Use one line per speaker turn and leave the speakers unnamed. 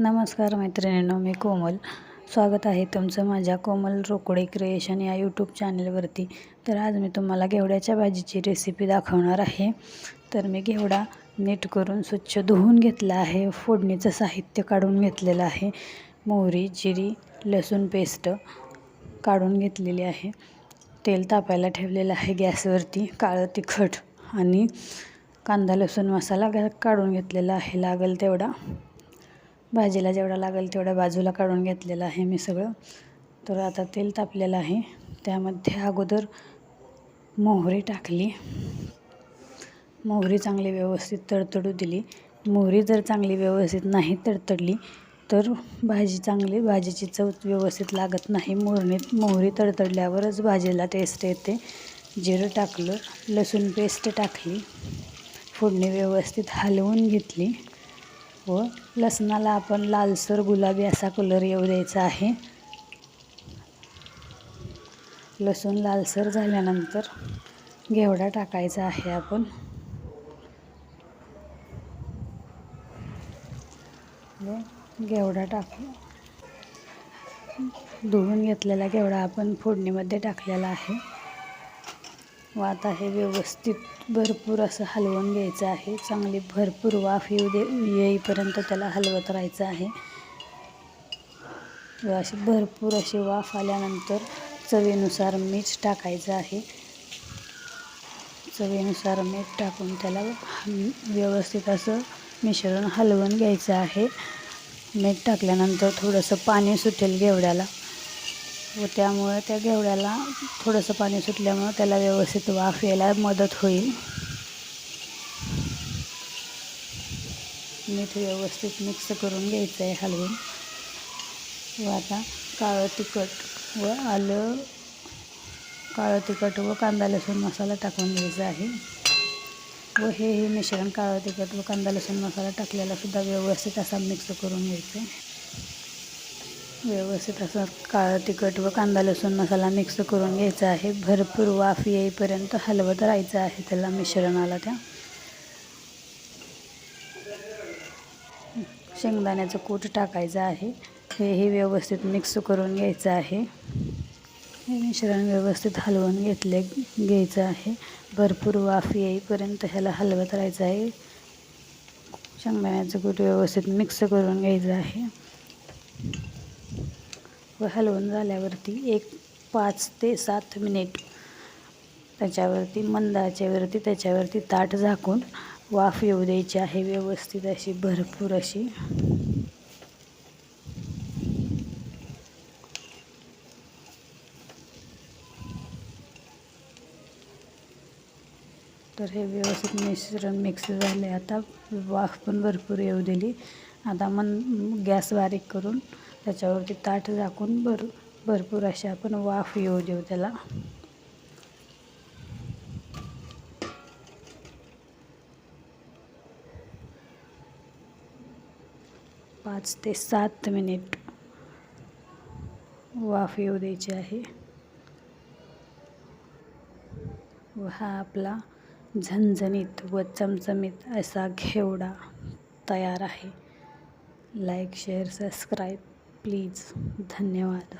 नमस्कार मैत्रिणींनो, मी कोमल. स्वागत आहे तुमचं माझ्या कोमल रोकडे क्रिएशन या यूट्यूब चॅनलवरती. तर आज मी तुम्हाला घेवड्याच्या भाजीची रेसिपी दाखवणार आहे. तर मी घेवडा नीट करून स्वच्छ धुवून घेतला आहे. फोडणीचं साहित्य काढून घेतलेलं आहे. मोहरी, जिरी, लसूण पेस्ट काढून घेतलेली आहे. तेल तापायला ठेवलेलं आहे गॅसवरती. काळं तिखट आणि कांदा लसूण मसाला काढून घेतलेला आहे. लागेल तेवढा, भाजीला जेवढा लागेल तेवढा बाजूला काढून घेतलेला आहे मी सगळं. तर आता तेल तापलेलं आहे. त्यामध्ये अगोदर मोहरी टाकली. मोहरी चांगली व्यवस्थित तडतडू दिली. मोहरी जर चांगली व्यवस्थित नाही तडतडली तर भाजीची चव व्यवस्थित लागत नाही. मोहरी तडतडल्यावरच भाजीला टेस्ट येते. जिरं टाकलं, लसूण पेस्ट टाकली, फोडणी व्यवस्थित हलवून घेतली व लसणाला आपण लालसर गुलाबी असा कलर येऊ द्यायचा आहे. लसूण लालसर झाल्यानंतर घेवडा टाकायचा आहे. आपण घेवडा टाकू. धुवून घेतलेला घेवडा आपण फोडणीमध्ये टाकलेला आहे व आता हे व्यवस्थित भरपूर असं हलवून घ्यायचं आहे. चांगली भरपूर वाफ येईपर्यंत त्याला हलवत राहायचं आहे. अशी भरपूर अशी वाफ आल्यानंतर चवीनुसार मीठ टाकायचं आहे. चवीनुसार मीठ टाकून त्याला व्यवस्थित असं मिश्रण हलवून घ्यायचं आहे. मीठ टाकल्यानंतर थोडंसं पाणी सुटेल घेवड्याला व त्यामुळे त्या घेवड्याला थोडंसं पाणी सुटल्यामुळं त्याला व्यवस्थित वाफ यायला मदत होईल. मीठ व्यवस्थित मिक्स करून घ्यायचं आहे हलवून. व आता काळं तिखट व कांदा लसूण मसाला टाकून घ्यायचा आहे व हे मिश्रण काळं तिखट व कांदा लसूण मसाला टाकलेला सुद्धा व्यवस्थित असा मिक्स करून घ्यायचं आहे. व्यवस्थित असं काळं तिखट व कांदा लसूण मसाला मिक्स करून घ्यायचा आहे. भरपूर वाफ येईपर्यंत हलवत राहायचं आहे त्याला मिश्रणाला. त्या शेंगदाण्याचं कूट टाकायचं आहे. हे व्यवस्थित मिक्स करून घ्यायचं आहे. हे मिश्रण व्यवस्थित हलवून घ्यायचं आहे. भरपूर वाफ येईपर्यंत ह्याला हलवत राहायचं आहे. शेंगदाण्याचं कूट व्यवस्थित मिक्स करून घ्यायचं आहे व हलवून झाल्यावरती 5 ते 7 मिनिट त्याच्यावरती मंद आचेवरती त्याच्यावरती ताट झाकून वाफ येऊ द्यायची आहे व्यवस्थित अशी भरपूर अशी. तर हे व्यवस्थित मिश्रण मिक्स झाले. आता वाफ पण भरपूर येऊ दिली. आता गॅस बारीक करून त्याच्यावरती ताट झाकून भरपूर अशी आपण वाफ येऊ देऊ त्याला. पाच ते 7 मिनिट वाफ येऊ द्यायची आहे व हा आपला झणझणीत व चमचमीत असा घेवडा तयार आहे. Like, share, subscribe please. धन्यवाद.